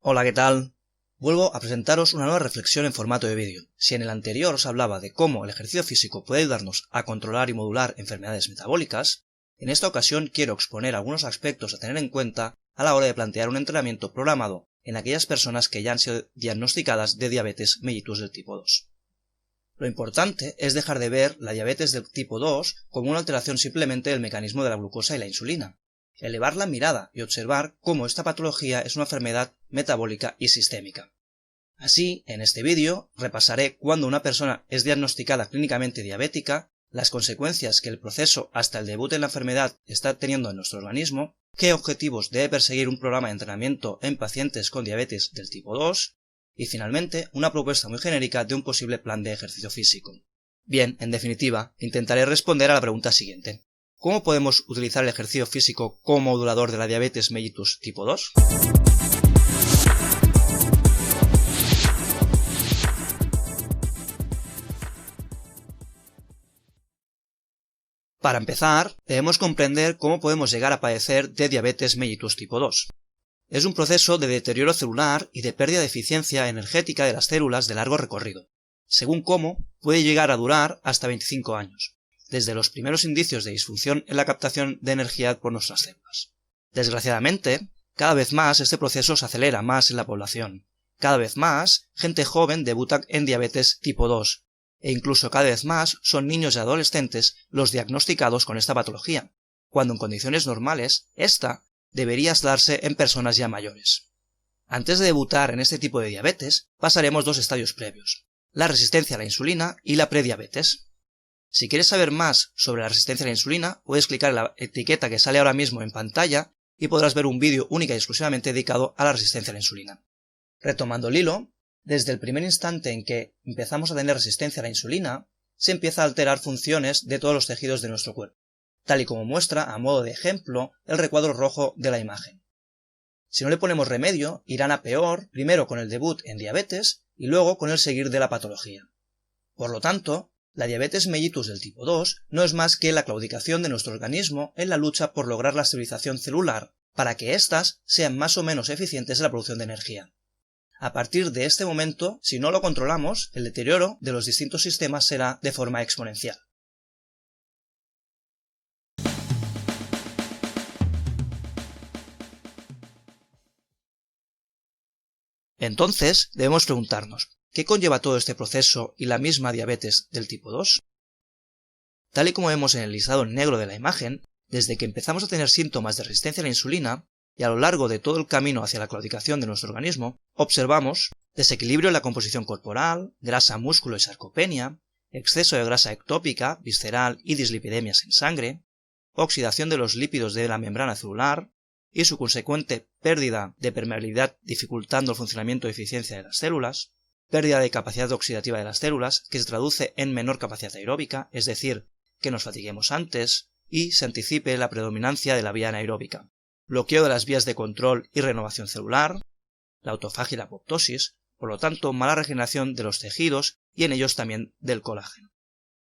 Hola, ¿qué tal? Vuelvo a presentaros una nueva reflexión en formato de vídeo. Si en el anterior os hablaba de cómo el ejercicio físico puede ayudarnos a controlar y modular enfermedades metabólicas, en esta ocasión quiero exponer algunos aspectos a tener en cuenta a la hora de plantear un entrenamiento programado en aquellas personas que ya han sido diagnosticadas de diabetes mellitus del tipo 2. Lo importante es dejar de ver la diabetes del tipo 2 como una alteración simplemente del mecanismo de la glucosa y la insulina. Elevar la mirada y observar cómo esta patología es una enfermedad metabólica y sistémica. Así, en este vídeo, repasaré cuándo una persona es diagnosticada clínicamente diabética, las consecuencias que el proceso hasta el debut en la enfermedad está teniendo en nuestro organismo, qué objetivos debe perseguir un programa de entrenamiento en pacientes con diabetes del tipo 2, y finalmente, una propuesta muy genérica de un posible plan de ejercicio físico. Bien, en definitiva, intentaré responder a la pregunta siguiente. ¿Cómo podemos utilizar el ejercicio físico como modulador de la diabetes mellitus tipo 2? Para empezar, debemos comprender cómo podemos llegar a padecer de diabetes mellitus tipo 2. Es un proceso de deterioro celular y de pérdida de eficiencia energética de las células de largo recorrido. Según cómo, puede llegar a durar hasta 25 años, desde los primeros indicios de disfunción en la captación de energía por nuestras células. Desgraciadamente, cada vez más este proceso se acelera más en la población. Cada vez más, gente joven debuta en diabetes tipo 2, e incluso cada vez más son niños y adolescentes los diagnosticados con esta patología, cuando en condiciones normales, esta debería darse en personas ya mayores. Antes de debutar en este tipo de diabetes, pasaremos dos estadios previos, la resistencia a la insulina y la prediabetes. Si quieres saber más sobre la resistencia a la insulina, puedes clicar en la etiqueta que sale ahora mismo en pantalla y podrás ver un vídeo única y exclusivamente dedicado a la resistencia a la insulina. Retomando el hilo, desde el primer instante en que empezamos a tener resistencia a la insulina, se empieza a alterar funciones de todos los tejidos de nuestro cuerpo, tal y como muestra, a modo de ejemplo, el recuadro rojo de la imagen. Si no le ponemos remedio, irán a peor, primero con el debut en diabetes y luego con el seguir de la patología. Por lo tanto, la diabetes mellitus del tipo 2 no es más que la claudicación de nuestro organismo en la lucha por lograr la estabilización celular para que éstas sean más o menos eficientes en la producción de energía. A partir de este momento, si no lo controlamos, el deterioro de los distintos sistemas será de forma exponencial. Entonces, debemos preguntarnos, ¿qué conlleva todo este proceso y la misma diabetes del tipo 2? Tal y como vemos en el listado en negro de la imagen, desde que empezamos a tener síntomas de resistencia a la insulina, y a lo largo de todo el camino hacia la claudicación de nuestro organismo, observamos desequilibrio en la composición corporal, grasa, músculo y sarcopenia, exceso de grasa ectópica, visceral y dislipidemias en sangre, oxidación de los lípidos de la membrana celular y su consecuente pérdida de permeabilidad dificultando el funcionamiento y eficiencia de las células, pérdida de capacidad oxidativa de las células que se traduce en menor capacidad aeróbica, es decir, que nos fatiguemos antes y se anticipe la predominancia de la vía anaeróbica, bloqueo de las vías de control y renovación celular, la autofagia y la apoptosis, por lo tanto mala regeneración de los tejidos y en ellos también del colágeno.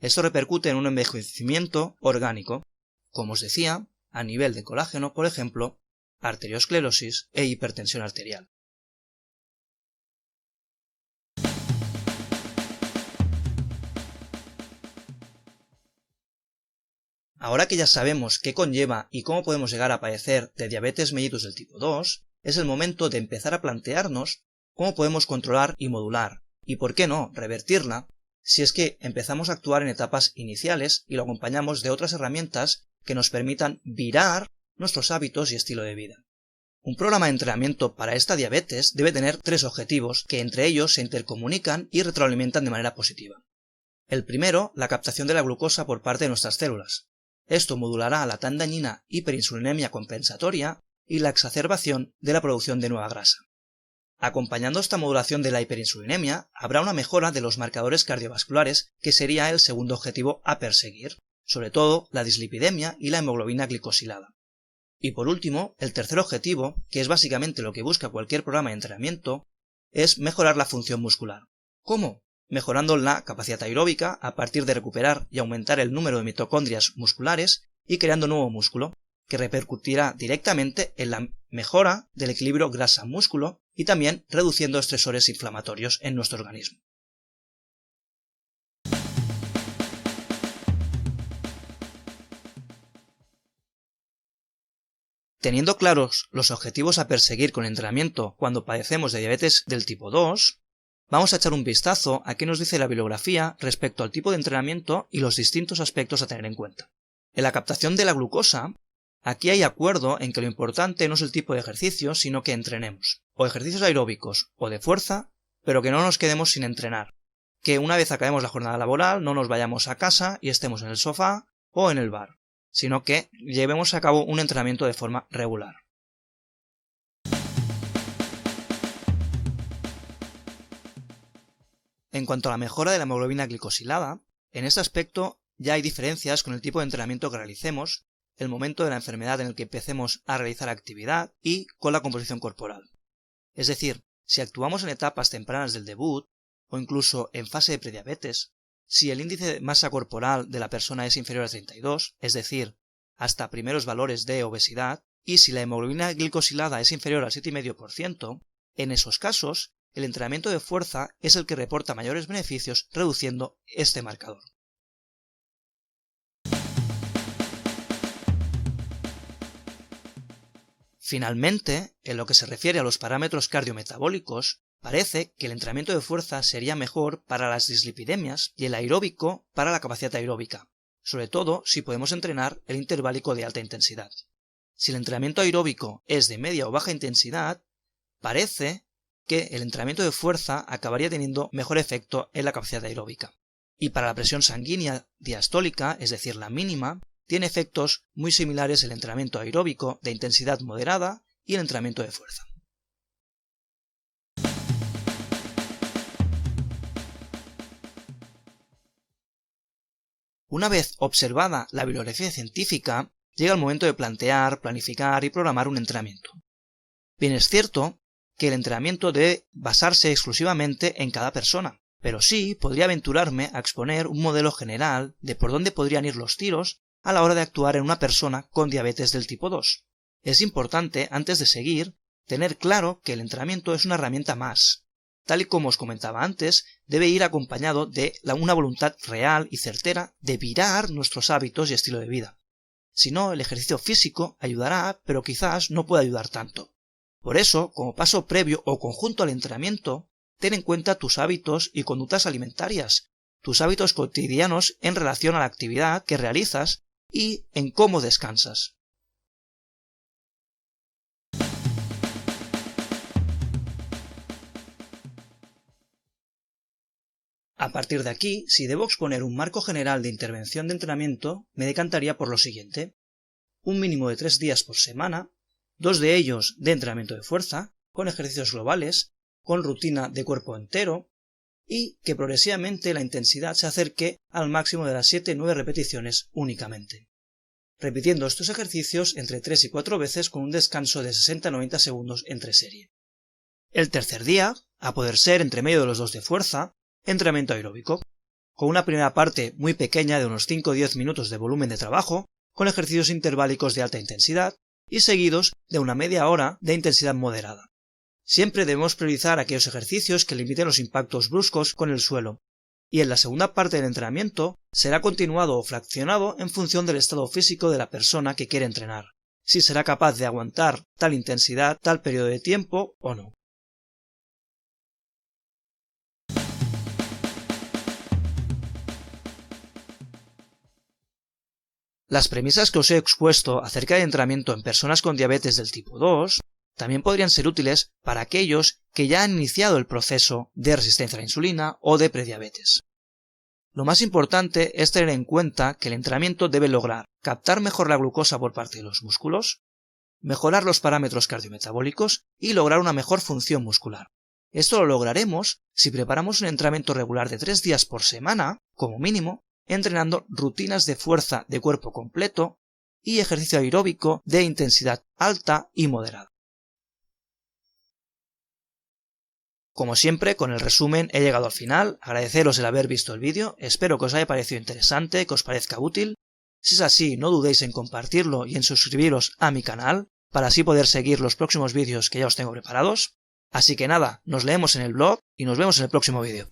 Esto repercute en un envejecimiento orgánico, como os decía, a nivel de colágeno, por ejemplo, arteriosclerosis e hipertensión arterial. Ahora que ya sabemos qué conlleva y cómo podemos llegar a padecer de diabetes mellitus del tipo 2, es el momento de empezar a plantearnos cómo podemos controlar y modular, y por qué no, revertirla, si es que empezamos a actuar en etapas iniciales y lo acompañamos de otras herramientas que nos permitan virar nuestros hábitos y estilo de vida. Un programa de entrenamiento para esta diabetes debe tener tres objetivos que entre ellos se intercomunican y retroalimentan de manera positiva. El primero, la captación de la glucosa por parte de nuestras células. Esto modulará la tan dañina hiperinsulinemia compensatoria y la exacerbación de la producción de nueva grasa. Acompañando esta modulación de la hiperinsulinemia, habrá una mejora de los marcadores cardiovasculares, que sería el segundo objetivo a perseguir, sobre todo la dislipidemia y la hemoglobina glicosilada. Y por último, el tercer objetivo, que es básicamente lo que busca cualquier programa de entrenamiento, es mejorar la función muscular. ¿Cómo? Mejorando la capacidad aeróbica a partir de recuperar y aumentar el número de mitocondrias musculares y creando nuevo músculo, que repercutirá directamente en la mejora del equilibrio grasa-músculo y también reduciendo estresores inflamatorios en nuestro organismo. Teniendo claros los objetivos a perseguir con el entrenamiento cuando padecemos de diabetes del tipo 2, vamos a echar un vistazo a qué nos dice la bibliografía respecto al tipo de entrenamiento y los distintos aspectos a tener en cuenta. En la captación de la glucosa, aquí hay acuerdo en que lo importante no es el tipo de ejercicio, sino que entrenemos, o ejercicios aeróbicos o de fuerza, pero que no nos quedemos sin entrenar, que una vez acabemos la jornada laboral no nos vayamos a casa y estemos en el sofá o en el bar, sino que llevemos a cabo un entrenamiento de forma regular. En cuanto a la mejora de la hemoglobina glicosilada, en este aspecto ya hay diferencias con el tipo de entrenamiento que realicemos, el momento de la enfermedad en el que empecemos a realizar actividad y con la composición corporal. Es decir, si actuamos en etapas tempranas del debut o incluso en fase de prediabetes, si el índice de masa corporal de la persona es inferior a 32, es decir, hasta primeros valores de obesidad, y si la hemoglobina glicosilada es inferior al 7,5%, en esos casos, el entrenamiento de fuerza es el que reporta mayores beneficios reduciendo este marcador. Finalmente, en lo que se refiere a los parámetros cardiometabólicos, parece que el entrenamiento de fuerza sería mejor para las dislipidemias y el aeróbico para la capacidad aeróbica, sobre todo si podemos entrenar el interválico de alta intensidad. Si el entrenamiento aeróbico es de media o baja intensidad, parece que el entrenamiento de fuerza acabaría teniendo mejor efecto en la capacidad aeróbica. Y para la presión sanguínea diastólica, es decir, la mínima, tiene efectos muy similares el entrenamiento aeróbico de intensidad moderada y el entrenamiento de fuerza. Una vez observada la bibliografía científica, llega el momento de plantear, planificar y programar un entrenamiento. Bien, es cierto que el entrenamiento debe basarse exclusivamente en cada persona, pero sí podría aventurarme a exponer un modelo general de por dónde podrían ir los tiros a la hora de actuar en una persona con diabetes del tipo 2. Es importante, antes de seguir, tener claro que el entrenamiento es una herramienta más. Tal y como os comentaba antes, debe ir acompañado de una voluntad real y certera de virar nuestros hábitos y estilo de vida. Si no, el ejercicio físico ayudará, pero quizás no pueda ayudar tanto. Por eso, como paso previo o conjunto al entrenamiento, ten en cuenta tus hábitos y conductas alimentarias, tus hábitos cotidianos en relación a la actividad que realizas y en cómo descansas. A partir de aquí, si debo exponer un marco general de intervención de entrenamiento, me decantaría por lo siguiente: un mínimo de 3 días por semana, 2 de ellos de entrenamiento de fuerza, con ejercicios globales, con rutina de cuerpo entero, y que progresivamente la intensidad se acerque al máximo de las 7-9 repeticiones únicamente, repitiendo estos ejercicios entre 3 y 4 veces con un descanso de 60-90 segundos entre serie. El tercer día, a poder ser entre medio de los 2 de fuerza, entrenamiento aeróbico, con una primera parte muy pequeña de unos 5-10 minutos de volumen de trabajo, con ejercicios interválicos de alta intensidad y seguidos de una media hora de intensidad moderada. Siempre debemos priorizar aquellos ejercicios que limiten los impactos bruscos con el suelo, y en la segunda parte del entrenamiento será continuado o fraccionado en función del estado físico de la persona que quiere entrenar, si será capaz de aguantar tal intensidad, tal periodo de tiempo o no. Las premisas que os he expuesto acerca del entrenamiento en personas con diabetes del tipo 2 también podrían ser útiles para aquellos que ya han iniciado el proceso de resistencia a la insulina o de prediabetes. Lo más importante es tener en cuenta que el entrenamiento debe lograr captar mejor la glucosa por parte de los músculos, mejorar los parámetros cardiometabólicos y lograr una mejor función muscular. Esto lo lograremos si preparamos un entrenamiento regular de 3 días por semana, como mínimo, entrenando rutinas de fuerza de cuerpo completo y ejercicio aeróbico de intensidad alta y moderada. Como siempre, con el resumen he llegado al final. Agradeceros el haber visto el vídeo, espero que os haya parecido interesante, que os parezca útil. Si es así, no dudéis en compartirlo y en suscribiros a mi canal, para así poder seguir los próximos vídeos que ya os tengo preparados. Así que nada, nos leemos en el blog y nos vemos en el próximo vídeo.